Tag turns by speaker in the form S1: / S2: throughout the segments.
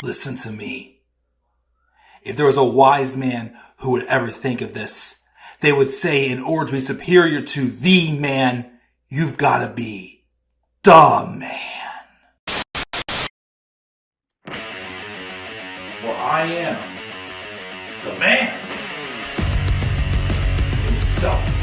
S1: Listen to me. If there was a wise man who would ever think of this, they would say in order to be superior to the man, you've got to be the man. For I am the man himself.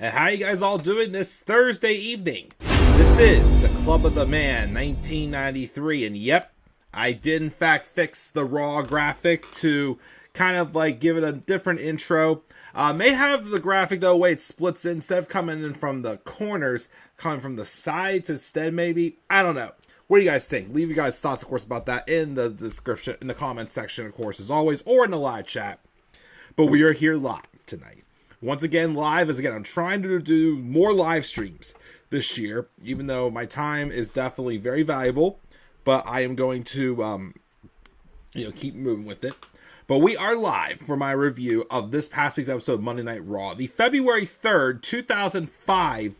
S2: How are you guys all doing this Thursday evening? This is the Club of the Man 1993, and yep, I did in fact fix the Raw graphic to kind of like give it a different intro. May have the graphic though way it splits in, instead of coming in from the corners, coming from the sides instead maybe. I don't know. What do you guys think? Leave your guys' thoughts, of course, about that in the description, in the comment section, of course, as always, or in the live chat. But we are here live tonight. Once again, live, as again, I'm trying to do more live streams this year, even though my time is definitely very valuable, but I am going to, keep moving with it. But we are live for my review of this past week's episode of Monday Night Raw, the February 3rd, 2025.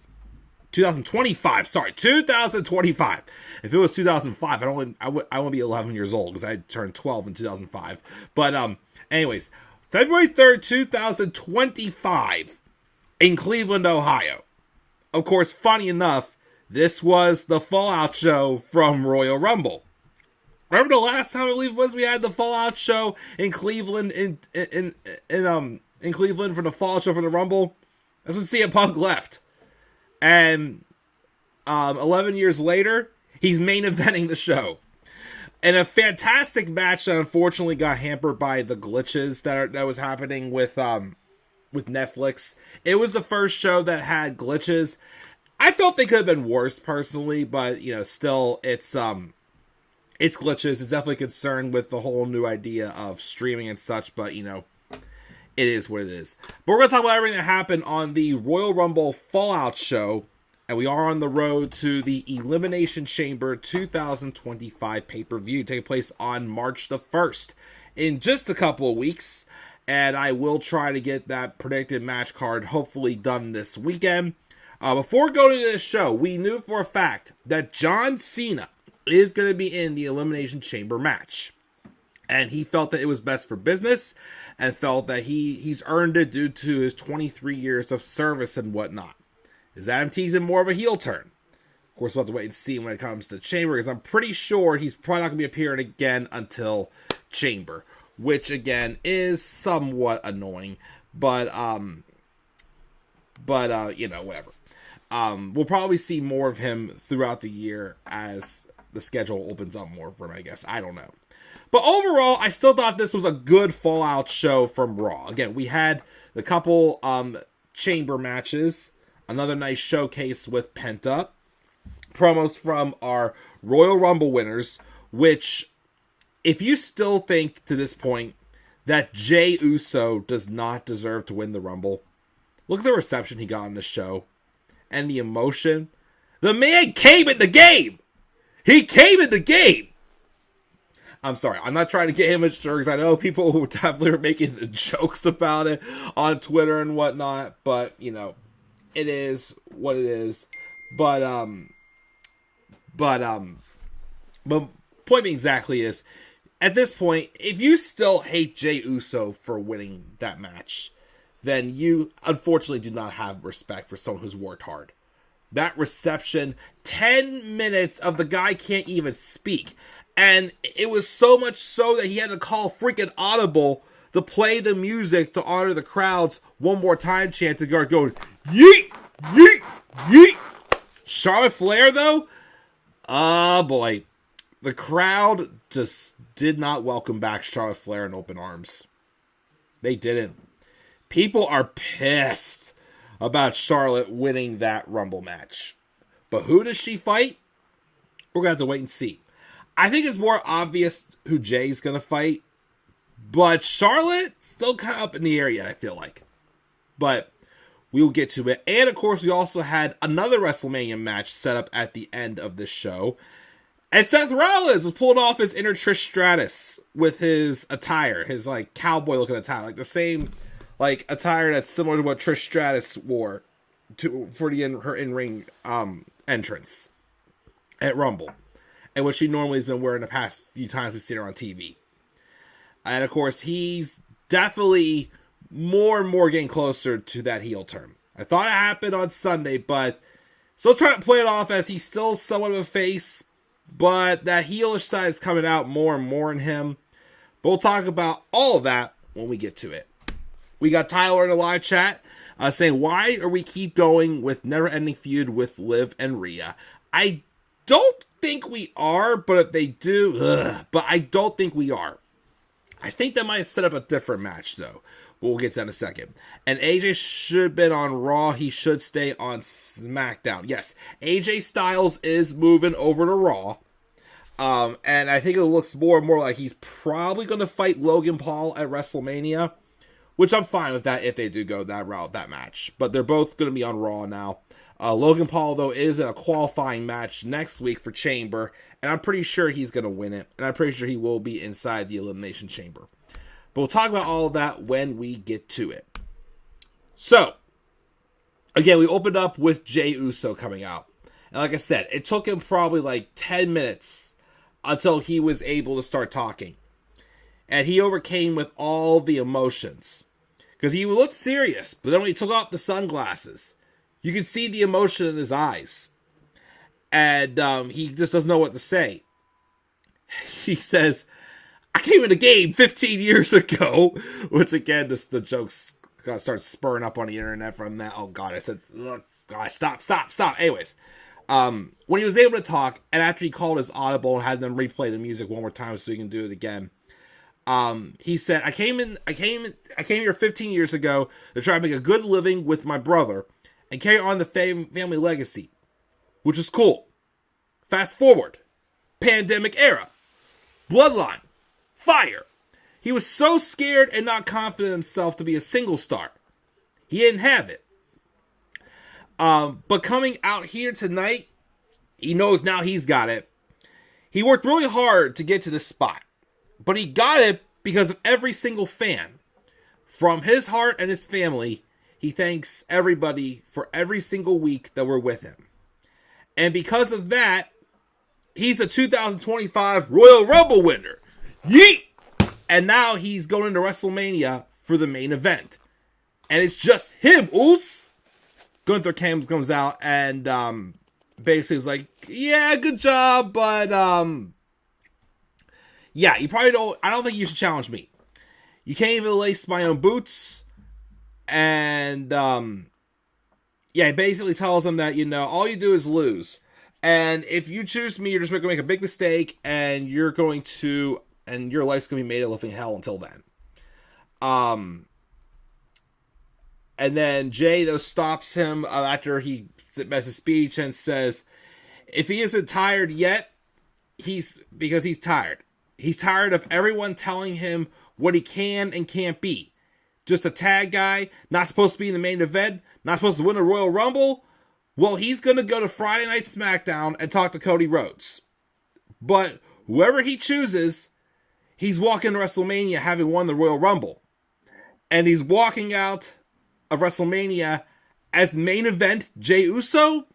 S2: If it was 2005, I won't be 11 years old because I turned 12 in 2005. But, anyways, February 3rd, 2025, in Cleveland, Ohio. Of course, funny enough, this was the Fallout show from Royal Rumble. Remember the last time I believe it was we had the Fallout show in Cleveland in Cleveland for the Fallout show for the Rumble? That's when CM Punk left. And 11 years later, he's main eventing the show. And a fantastic match that unfortunately got hampered by the glitches that was happening with Netflix. It was the first show that had glitches. I felt they could have been worse personally, but still it's glitches. It's definitely concerned with the whole new idea of streaming and such, but it is what it is. But we're gonna talk about everything that happened on the Royal Rumble Fallout show. And we are on the road to the Elimination Chamber 2025 pay-per-view, take place on March the 1st, in just a couple of weeks. And I will try to get that predicted match card hopefully done this weekend. Before going to this show, we knew for a fact that John Cena is going to be in the Elimination Chamber match. And he felt that it was best for business, and felt that he's earned it due to his 23 years of service and whatnot. Is Adam teasing more of a heel turn? Of course, we'll have to wait and see when it comes to Chamber, because I'm pretty sure he's probably not going to be appearing again until Chamber, which again is somewhat annoying, but whatever. We'll probably see more of him throughout the year as the schedule opens up more for him, I guess. I don't know. But overall, I still thought this was a good Fallout show from Raw. Again, we had the couple Chamber matches. Another nice showcase with Penta. Promos from our Royal Rumble winners, which, if you still think to this point that Jey Uso does not deserve to win the Rumble, look at the reception he got on the show and the emotion. The man came in the game! He came in the game! I'm sorry, I'm not trying to get him in because I know people who definitely are making the jokes about it on Twitter and whatnot, but, it is what it is. But point being exactly is, at this point, if you still hate Jey Uso for winning that match, then you unfortunately do not have respect for someone who's worked hard. That reception, 10 minutes of the guy can't even speak. And it was so much so that he had to call freaking Audible to play the music to honor the crowd's one more time chant to guard going, yeet, yeet, yeet. Charlotte Flair, though, oh boy, the crowd just did not welcome back Charlotte Flair in open arms. They didn't. People are pissed about Charlotte winning that Rumble match. But who does she fight? We're going to have to wait and see. I think it's more obvious who Jay's going to fight. But Charlotte, still kind of up in the air yet, I feel like. But we will get to it. And, of course, we also had another WrestleMania match set up at the end of this show. And Seth Rollins was pulling off his inner Trish Stratus with his attire. His, like, cowboy-looking attire. Like, the same, like, attire that's similar to what Trish Stratus wore for her in-ring entrance at Rumble. And what she normally has been wearing the past few times we've seen her on TV. And, of course, he's definitely more and more getting closer to that heel turn. I thought it happened on Sunday, but still trying to play it off as he's still somewhat of a face, but that heelish side is coming out more and more in him. But we'll talk about all of that when we get to it. We got Tyler in the live chat saying, why are we keep going with never-ending feud with Liv and Rhea? I don't think we are, but if they do, but I don't think we are. I think they might set up a different match, though. We'll get to that in a second. And AJ should have been on Raw. He should stay on SmackDown. Yes, AJ Styles is moving over to Raw. And I think it looks more and more like he's probably going to fight Logan Paul at WrestleMania. Which I'm fine with that if they do go that route, that match. But they're both going to be on Raw now. Logan Paul, though, is in a qualifying match next week for Chamber. And I'm pretty sure he's going to win it. And I'm pretty sure he will be inside the Elimination Chamber. But we'll talk about all of that when we get to it. So, again, we opened up with Jey Uso coming out. And like I said, it took him probably like 10 minutes until he was able to start talking. And he overcame with all the emotions. Because he looked serious. But then when he took off the sunglasses, you could see the emotion in his eyes. And he just doesn't know what to say. He says, I came in the game 15 years ago. Which again, the jokes start spurring up on the internet from that. Oh God, I said, look, God, stop. Anyways, when he was able to talk, and after he called his audible and had them replay the music one more time so he can do it again. He said, I came here 15 years ago to try to make a good living with my brother and carry on the family legacy, which is cool. Fast forward, pandemic era, bloodline, fire. He was so scared and not confident in himself to be a single star. He didn't have it. But coming out here tonight, he knows now he's got it. He worked really hard to get to this spot. But he got it because of every single fan. From his heart and his family, he thanks everybody for every single week that we're with him. And because of that, he's a 2025 Royal Rumble winner. Yeet! And now he's going into WrestleMania for the main event. And it's just him, Oos! Gunther comes out and basically is like, yeah, good job, but yeah, you probably don't. I don't think you should challenge me. You can't even lace my own boots. And yeah, he basically tells him that, all you do is lose. And if you choose me, you're just going to make a big mistake, and your life's going to be made a living hell until then. And then Jey, though, stops him after he makes a speech and says, if he isn't tired yet, because he's tired. He's tired of everyone telling him what he can and can't be. Just a tag guy, not supposed to be in the main event, not supposed to win a Royal Rumble. Well, he's going to go to Friday Night SmackDown and talk to Cody Rhodes. But whoever he chooses, he's walking to WrestleMania having won the Royal Rumble. And he's walking out of WrestleMania as main event Jey Uso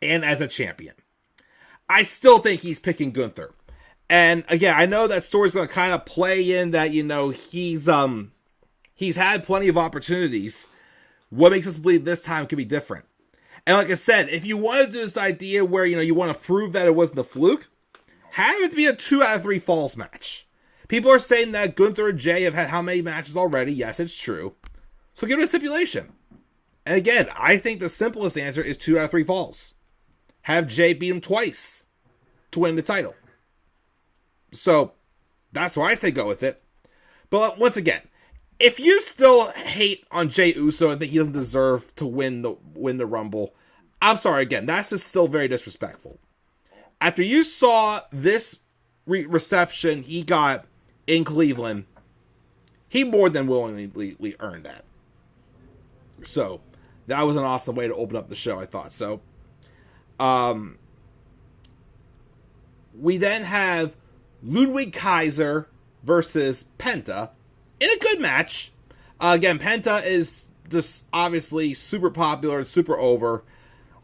S2: and as a champion. I still think he's picking Gunther. And again, I know that story's going to kind of play in that, he's had plenty of opportunities. What makes us believe this time could be different? And like I said, if you want to do this idea where, you want to prove that it wasn't a fluke, have it be a 2 out of 3 falls match. People are saying that Gunther and Jey have had how many matches already? Yes, it's true. So give it a stipulation. And again, I think the simplest answer is 2 out of 3 falls. Have Jey beat him twice to win the title. So that's why I say go with it. But once again, if you still hate on Jey Uso and think he doesn't deserve to win the Rumble, I'm sorry again. That's just still very disrespectful. After you saw this reception he got in Cleveland, he more than willingly earned that. So, that was an awesome way to open up the show, I thought. So, we then have Ludwig Kaiser versus Penta in a good match. Again, Penta is just obviously super popular and super over.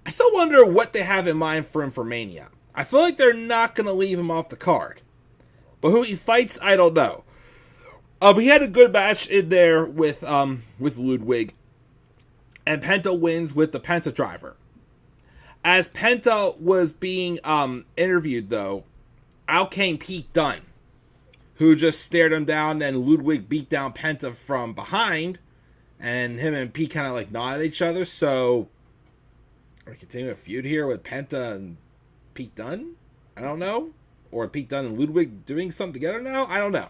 S2: I still wonder what they have in mind for him for Mania. I feel like they're not going to leave him off the card. But who he fights, I don't know. But he had a good match in there with Ludwig. And Penta wins with the Penta driver. As Penta was being interviewed, though, out came Pete Dunne, who just stared him down, and Ludwig beat down Penta from behind, and him and Pete kind of like nodded at each other. So, are we continuing a feud here with Penta and Pete Dunne? I don't know. Or Pete Dunne and Ludwig doing something together now? I don't know.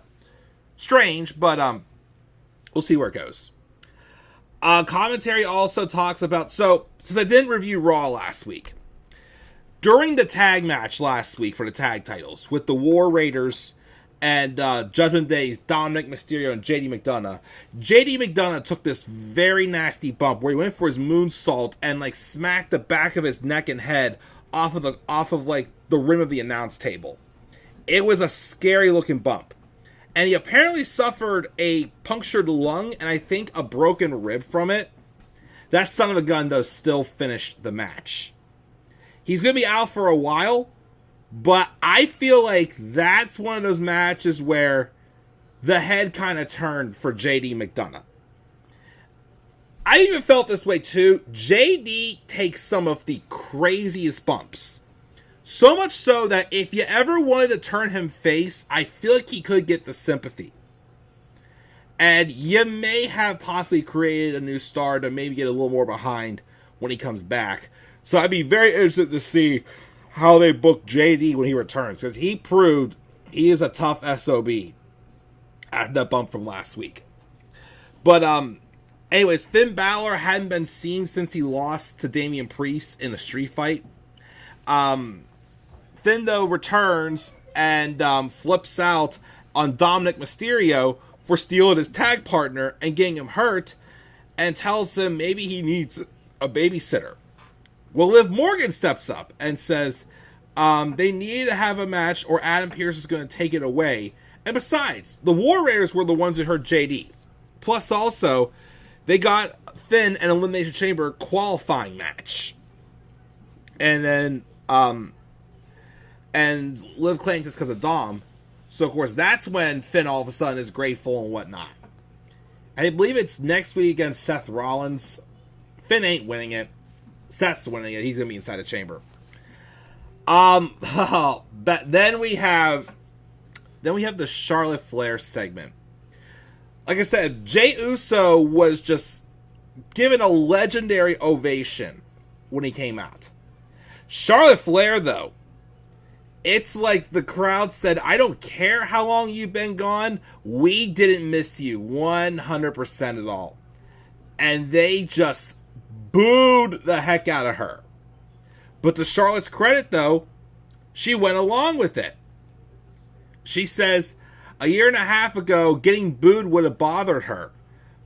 S2: Strange, but we'll see where it goes. Commentary also talks about, so since I didn't review Raw last week, during the tag match last week for the tag titles with the War Raiders and Judgment Day's Dominic Mysterio and JD McDonough took this very nasty bump where he went for his moonsault and like smacked the back of his neck and head off of like the rim of the announce table. It was a scary looking bump. And he apparently suffered a punctured lung and I think a broken rib from it. That son of a gun, though, still finished the match. He's going to be out for a while, but I feel like that's one of those matches where the head kind of turned for JD McDonough. I even felt this way, too. JD takes some of the craziest bumps. So much so that if you ever wanted to turn him face, I feel like he could get the sympathy. And you may have possibly created a new star to maybe get a little more behind when he comes back. So I'd be very interested to see how they book JD when he returns. Because he proved he is a tough SOB after that bump from last week. But anyways, Finn Balor hadn't been seen since he lost to Damian Priest in a street fight. Finn, though, returns and flips out on Dominic Mysterio for stealing his tag partner and getting him hurt, and tells him maybe he needs a babysitter. Well, Liv Morgan steps up and says they need to have a match or Adam Pearce is going to take it away. And besides, the War Raiders were the ones who hurt JD. Plus, also, they got Finn an Elimination Chamber qualifying match. And then and Liv claims it's because of Dom. So, of course, that's when Finn all of a sudden is grateful and whatnot. I believe it's next week against Seth Rollins. Finn ain't winning it. Seth's winning it. He's going to be inside the chamber. But then we have the Charlotte Flair segment. Like I said, Jey Uso was just given a legendary ovation when he came out. Charlotte Flair, though, it's like the crowd said, I don't care how long you've been gone. We didn't miss you 100% at all. And they just booed the heck out of her. But to Charlotte's credit, though, she went along with it. She says, a year and a half ago, getting booed would have bothered her.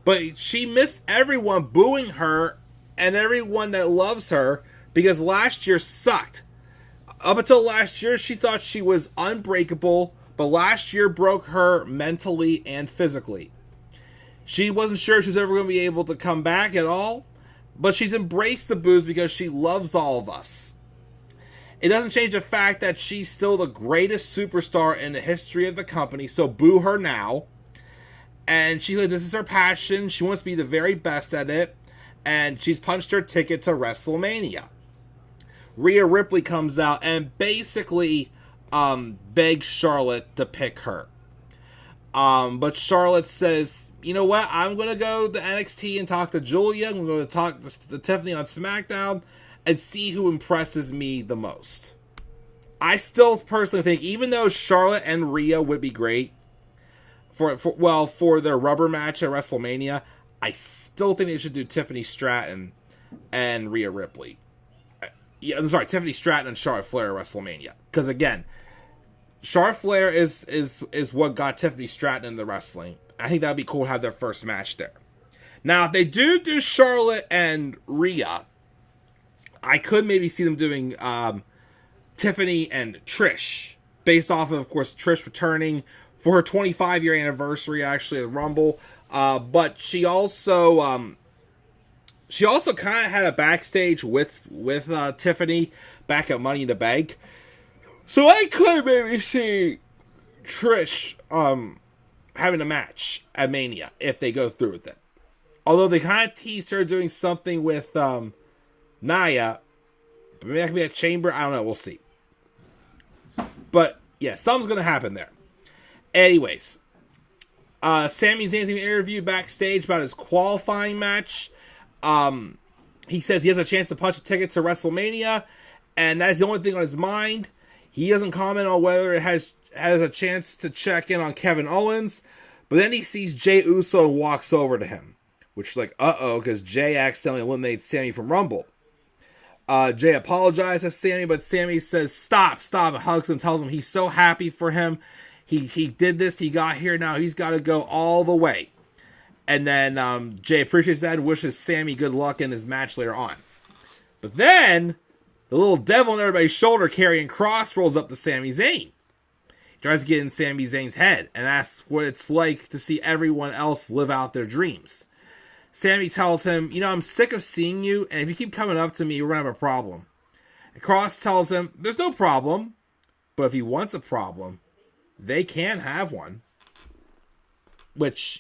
S2: But she missed everyone booing her and everyone that loves her because last year sucked. Up until last year, she thought she was unbreakable, but last year broke her mentally and physically. She wasn't sure she was ever going to be able to come back at all, but she's embraced the boos because she loves all of us. It doesn't change the fact that she's still the greatest superstar in the history of the company, so boo her now. And she like, this is her passion. She wants to be the very best at it, and she's punched her ticket to WrestleMania. Rhea Ripley comes out and basically begs Charlotte to pick her. But Charlotte says, you know what? I'm going to go to NXT and talk to Julia. I'm going to talk to Tiffany on SmackDown and see who impresses me the most. I still personally think, even though Charlotte and Rhea would be great for their rubber match at WrestleMania, I still think they should do Tiffany Stratton and Rhea Ripley. Yeah, I'm sorry, Tiffany Stratton and Charlotte Flair at WrestleMania. Because again, Charlotte Flair is what got Tiffany Stratton into wrestling. I think that would be cool to have their first match there. Now, if they do Charlotte and Rhea, I could maybe see them doing Tiffany and Trish, based off of course, Trish returning for her 25-year anniversary, actually, at the Rumble. But she also kind of had a backstage with Tiffany back at Money in the Bank. So I could maybe see Trish having a match at Mania if they go through with it. Although they kind of teased her doing something with Nia. But maybe that could be a chamber. I don't know. We'll see. But yeah, something's going to happen there. Anyways. Sami Zayn's being interviewed backstage about his qualifying match. He says he has a chance to punch a ticket to WrestleMania. And that is the only thing on his mind. He doesn't comment on whether it has a chance to check in on Kevin Owens. But then he sees Jey Uso and walks over to him. Which is like, uh-oh, because Jey accidentally eliminates Sami from Rumble. Jey apologizes to Sami, but Sami says, stop, and hugs him, tells him he's so happy for him. He did this, he got here, now he's got to go all the way. And then Jey appreciates that and wishes Sami good luck in his match later on. But then, the little devil on everybody's shoulder, Karrion Kross, rolls up to Sami Zayn. He tries to get in Sami Zayn's head and asks what it's like to see everyone else live out their dreams. Sami tells him, I'm sick of seeing you, and if you keep coming up to me, we're going to have a problem. And Kross tells him, there's no problem, but if he wants a problem, they can have one. Which,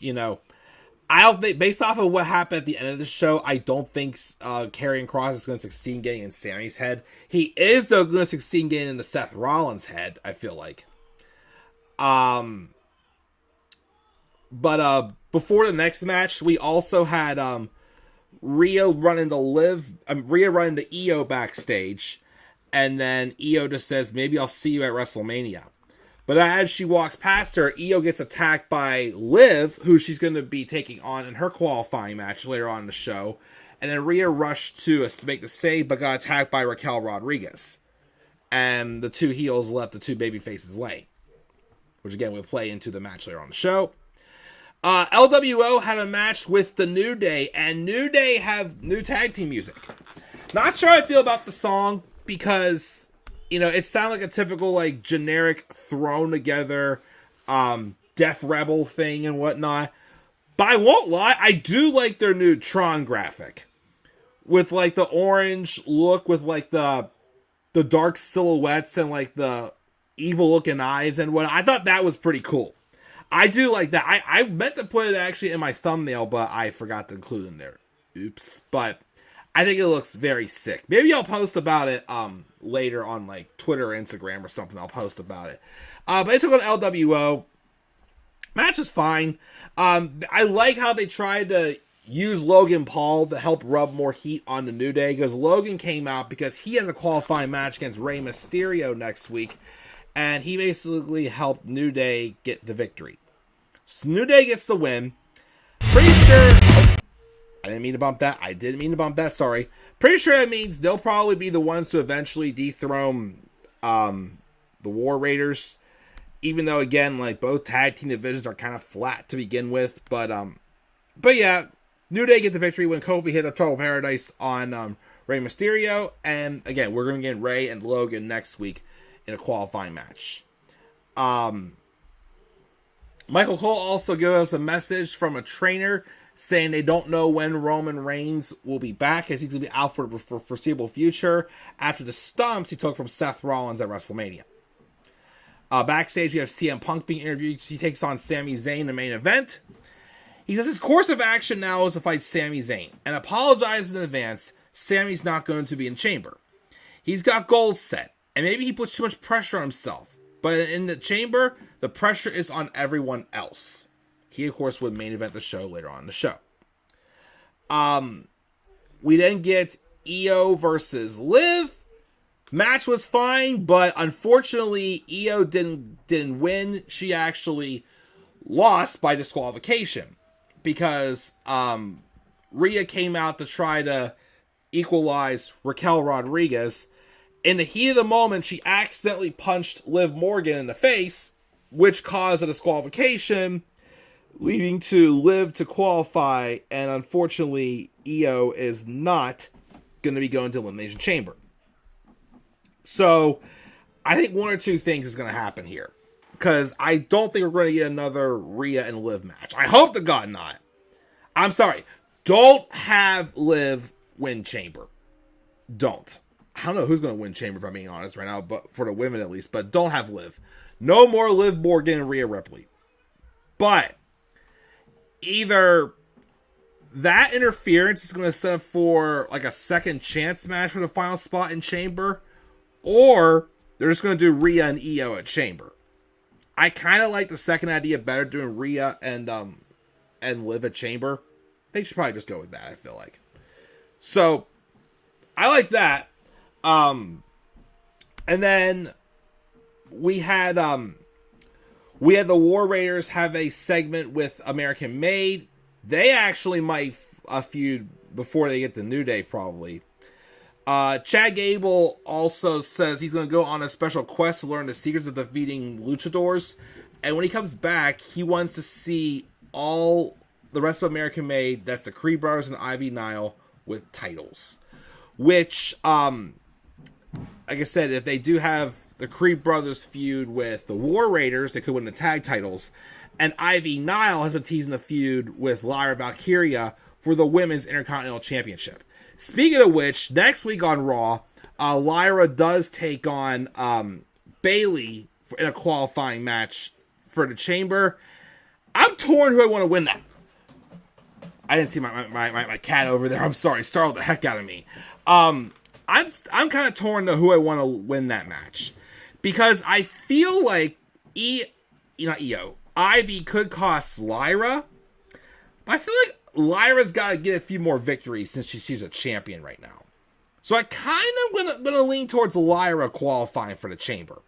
S2: I don't think, based off of what happened at the end of the show, I don't think Karrion Kross is going to succeed in getting in Sami's head. He is, though, going to succeed in getting into Seth Rollins' head, I feel like. But before the next match, we also had Rhea run into Io backstage, and then Io just says, maybe I'll see you at WrestleMania. But as she walks past her, Io gets attacked by Liv, who she's going to be taking on in her qualifying match later on in the show. And then Rhea rushed to make the save, but got attacked by Raquel Rodriguez. And the two heels left the two baby faces laying. Which again, will play into the match later on the show. LWO had a match with the New Day, and New Day have new tag team music. Not sure how I feel about the song, because, it sounded like a typical, generic, thrown together, Def Rebel thing and whatnot. But I won't lie, I do like their new Tron graphic. With, the orange look, with, the dark silhouettes and, the evil-looking eyes and whatnot. I thought that was pretty cool. I do like that. I meant to put it actually in my thumbnail, but I forgot to include it in there. Oops. But I think it looks very sick. Maybe I'll post about it later on Twitter or Instagram or something. I'll post about it. But it took on LWO. Match is fine. I like how they tried to use Logan Paul to help rub more heat on the New Day, because Logan came out because he has a qualifying match against Rey Mysterio next week, and he basically helped New Day get the victory. So New Day gets the win. Pretty sure... I didn't mean to bump that. Sorry. Pretty sure that means they'll probably be the ones to eventually dethrone the War Raiders. Even though, again, both tag team divisions are kind of flat to begin with. But yeah, New Day get the victory when Kofi hit the Total Paradise on Rey Mysterio. And again, we're going to get Rey and Logan next week in a qualifying match. Michael Cole also gave us a message from a trainer saying they don't know when Roman Reigns will be back, as he's going to be out for the foreseeable future after the stumps he took from Seth Rollins at WrestleMania. Backstage, we have CM Punk being interviewed. He takes on Sami Zayn in the main event. He says his course of action now is to fight Sami Zayn, and apologizes in advance. Sami's not going to be in Chamber. He's got goals set, and maybe he puts too much pressure on himself. But in the Chamber, the pressure is on everyone else. He, of course, would main event the show later on in the show. We then get Io versus Liv. Match was fine, but unfortunately, Io didn't win. She actually lost by disqualification, because Rhea came out to try to equalize Raquel Rodriguez, In the heat of the moment, she accidentally punched Liv Morgan in the face, which caused a disqualification, leading to Liv to qualify, and unfortunately, Io is not going to be going to Elimination Chamber. So, I think one or two things is going to happen here. Because I don't think we're going to get another Rhea and Liv match. I hope to God not. I'm sorry. Don't have Liv win Chamber. Don't. I don't know who's going to win Chamber, if I'm being honest right now, but for the women at least. But don't have Liv. No more Liv Morgan and Rhea Ripley. But either that interference is going to set up for like a second chance match for the final spot in Chamber, or they're just going to do Rhea and Io at Chamber. I kind of like the second idea better, doing Rhea and Liv at Chamber. They should probably just go with that, I feel like. So, I like that. And then we had the War Raiders have a segment with American Made. They actually might feud before they get to New Day, probably. Chad Gable also says he's going to go on a special quest to learn the secrets of defeating luchadors. And when he comes back, he wants to see all the rest of American Made, that's the Creed Brothers and Ivy Nile, with titles. Which, like I said, if they do have the Creed Brothers feud with the War Raiders, they could win the tag titles. And Ivy Nile has been teasing the feud with Lyra Valkyria for the Women's Intercontinental Championship. Speaking of which, next week on Raw, Lyra does take on Bayley in a qualifying match for the Chamber. I'm torn who I want to win that. I didn't see my cat over there. I'm sorry, startled the heck out of me. I'm kind of torn to who I want to win that match, because I feel like Ivy could cost Lyra, but I feel like Lyra's got to get a few more victories since she's a champion right now. So I kind of gonna lean towards Lyra qualifying for the Chamber.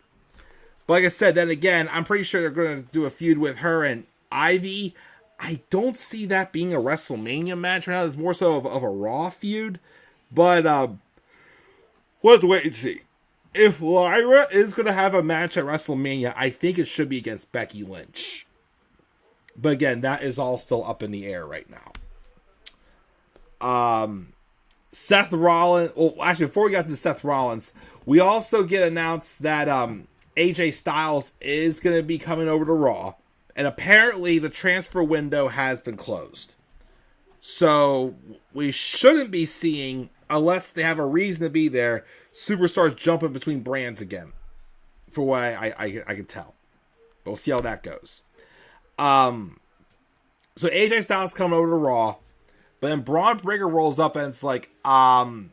S2: But like I said, then again, I'm pretty sure they're going to do a feud with her and Ivy. I don't see that being a WrestleMania match right now. It's more so of a Raw feud. But we'll have to wait and see. If Lyra is going to have a match at WrestleMania, I think it should be against Becky Lynch. But again, that is all still up in the air right now. Seth Rollins... Well, actually, before we got to Seth Rollins, we also get announced that AJ Styles is going to be coming over to Raw. And apparently, the transfer window has been closed. So, we shouldn't be seeing, unless they have a reason to be there, superstars jumping between brands again. For what I can tell. But we'll see how that goes. So AJ Styles coming over to Raw, but then Braun Breaker rolls up and it's like, you're talking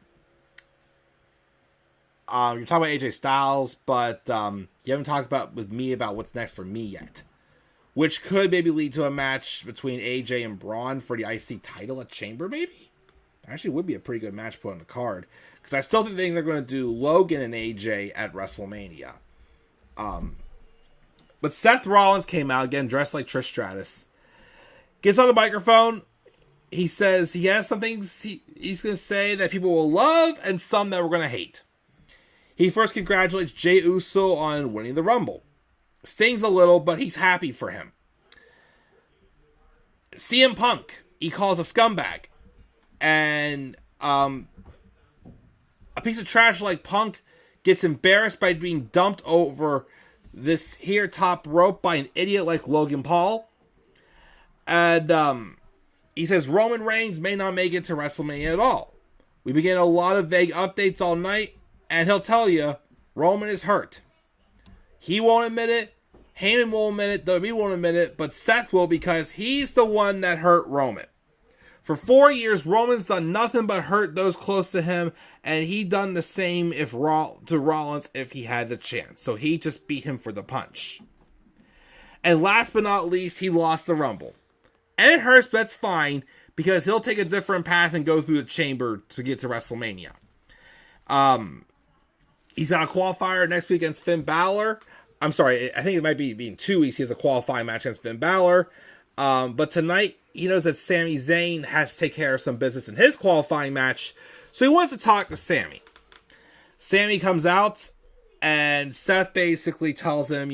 S2: about AJ Styles, but you haven't talked with me about what's next for me yet, which could maybe lead to a match between AJ and Braun for the IC title at Chamber. Maybe actually would be a pretty good match put on the card, because I still think they're going to do Logan and AJ at WrestleMania. But Seth Rollins came out again dressed like Trish Stratus. Gets on the microphone. He says he has some things he's going to say that people will love and some that we're going to hate. He first congratulates Jey Uso on winning the Rumble. Stings a little, but he's happy for him. CM Punk, he calls a scumbag. And a piece of trash like Punk gets embarrassed by being dumped over this here top rope by an idiot like Logan Paul. And he says Roman Reigns may not make it to WrestleMania at all. We've been getting a lot of vague updates all night, and he'll tell you Roman is hurt. He won't admit it, Heyman won't admit it, WWE won't admit it, but Seth will, because he's the one that hurt Roman. For 4 years, Roman's done nothing but hurt those close to him, and he done the same to Rollins if he had the chance. So he just beat him for the punch. And last but not least, he lost the Rumble. And it hurts, but that's fine, because he'll take a different path and go through the Chamber to get to WrestleMania. He's got a qualifier next week against Finn Balor. I'm sorry, I think it might be in 2 weeks. He has a qualifying match against Finn Balor. But tonight, he knows that Sami Zayn has to take care of some business in his qualifying match, so he wants to talk to Sami. Sami comes out, and Seth basically tells him,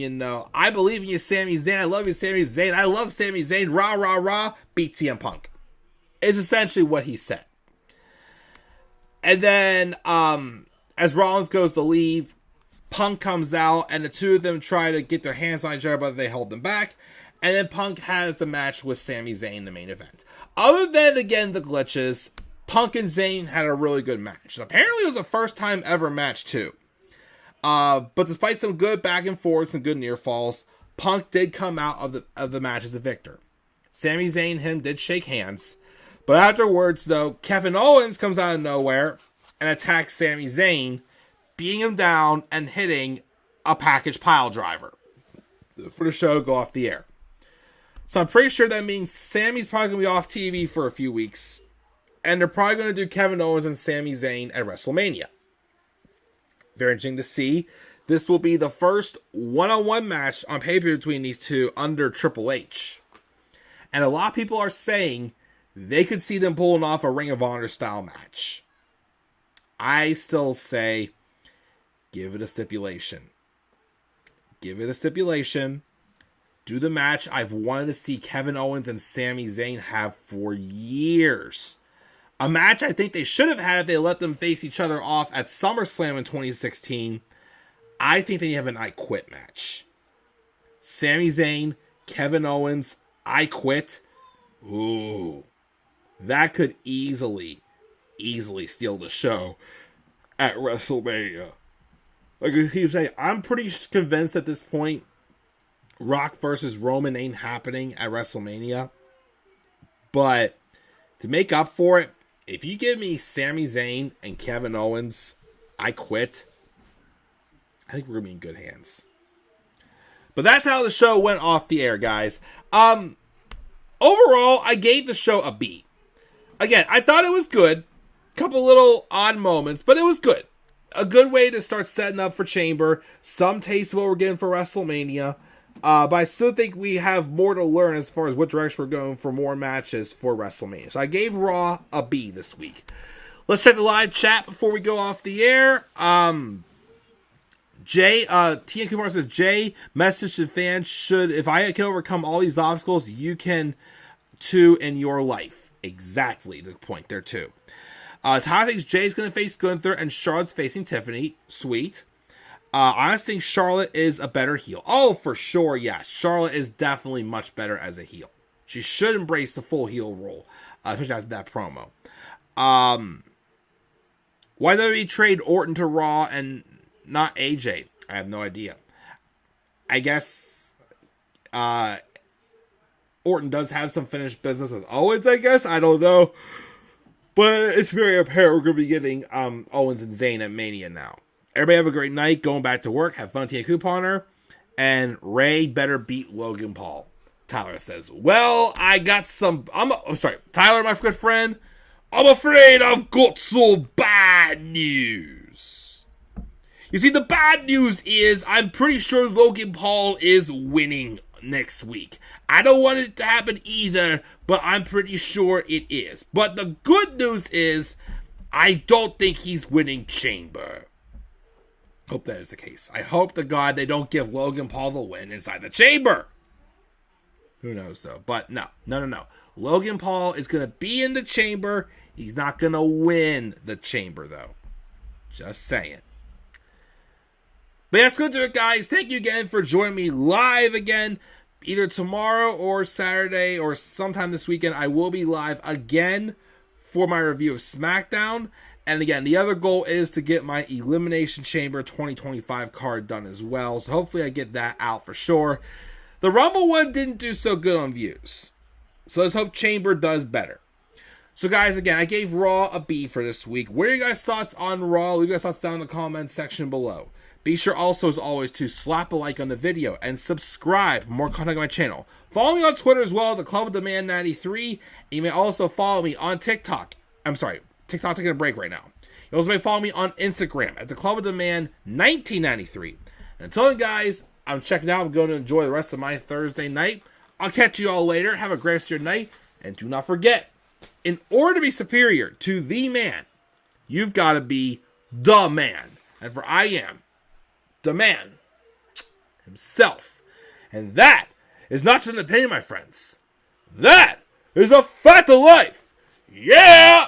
S2: I believe in you, Sami Zayn. I love you, Sami Zayn. I love Sami Zayn. Rah, rah, rah. Beat CM Punk. Is essentially what he said. And then, as Rollins goes to leave, Punk comes out, and the two of them try to get their hands on each other, but they hold them back. And then Punk has the match with Sami Zayn in the main event. Other than, again, the glitches, Punk and Zayn had a really good match. And apparently it was a first time ever match, too. But despite some good back and forth, some good near falls, Punk did come out of the match as the victor. Sami Zayn and him did shake hands. But afterwards, though, Kevin Owens comes out of nowhere and attacks Sami Zayn, beating him down and hitting a package pile driver for the show to go off the air. So I'm pretty sure that means Sami's probably going to be off TV for a few weeks. And they're probably going to do Kevin Owens and Sami Zayn at WrestleMania. Very interesting to see. This will be the first one-on-one match on pay-per-view between these two under Triple H. And a lot of people are saying they could see them pulling off a Ring of Honor style match. I still say, give it a stipulation. Give it a stipulation. Do the match I've wanted to see Kevin Owens and Sami Zayn have for years. A match I think they should have had if they let them face each other off at SummerSlam in 2016. I think they have an I Quit match. Sami Zayn, Kevin Owens, I Quit. Ooh. That could easily steal the show at WrestleMania. Like I keep saying, I'm pretty convinced at this point Rock versus Roman ain't happening at WrestleMania. But to make up for it, if you give me Sami Zayn and Kevin Owens, I Quit, I think we're going to be in good hands. But that's how the show went off the air, guys. Overall, I gave the show a B. Again, I thought it was good. Couple little odd moments, but it was good. A good way to start setting up for Chamber. Some taste of what we're getting for WrestleMania. But I still think we have more to learn as far as what direction we're going for more matches for WrestleMania. So I gave Raw a B this week. Let's check the live chat before we go off the air. Jay, Tia Kumar says, Jay, message to fans, if I can overcome all these obstacles, you can too in your life. Exactly the point there too. Tyler thinks Jay's going to face Gunther and Charlotte's facing Tiffany. Sweet. I honestly think Charlotte is a better heel. Oh, for sure, yes. Charlotte is definitely much better as a heel. She should embrace the full heel role, especially after that promo. Why did we trade Orton to Raw and not AJ? I have no idea. I guess Orton does have some finished business with Owens, I guess. I don't know. But it's very apparent we're going to be getting Owens and Zayn at Mania now. Everybody have a great night. Going back to work. Have fun, Tia Couponer. And Ray better beat Logan Paul. Tyler says, well, I got some... I'm sorry. Tyler, my good friend. I'm afraid I've got some bad news. You see, the bad news is I'm pretty sure Logan Paul is winning next week. I don't want it to happen either, but I'm pretty sure it is. But the good news is I don't think he's winning Chamber. Hope that is the case. I hope to God they don't give Logan Paul the win inside the Chamber. Who knows, though. But no. Logan Paul is going to be in the Chamber. He's not going to win the Chamber, though. Just saying. But that's going to do it, guys. Thank you again for joining me live again. Either tomorrow or Saturday or sometime this weekend, I will be live again for my review of SmackDown. And again, the other goal is to get my Elimination Chamber 2025 card done as well. So hopefully I get that out for sure. The Rumble one didn't do so good on views. So let's hope Chamber does better. So guys, again, I gave Raw a B for this week. What are your guys' thoughts on Raw? Leave your guys' thoughts down in the comments section below. Be sure also, as always, to slap a like on the video and subscribe for more content on my channel. Follow me on Twitter as well, the Club of the Man 93. You may also follow me on TikTok. I'm sorry, TikTok taking a break right now. You also may follow me on Instagram at the Club of the Man 1993. Until then, guys, I'm checking out. I'm going to enjoy the rest of my Thursday night. I'll catch you all later. Have a great rest of your night. And do not forget, in order to be superior to the man, you've got to be the man. And for I am the man himself. And that is not just an opinion, my friends. That is a fact of life. Yeah!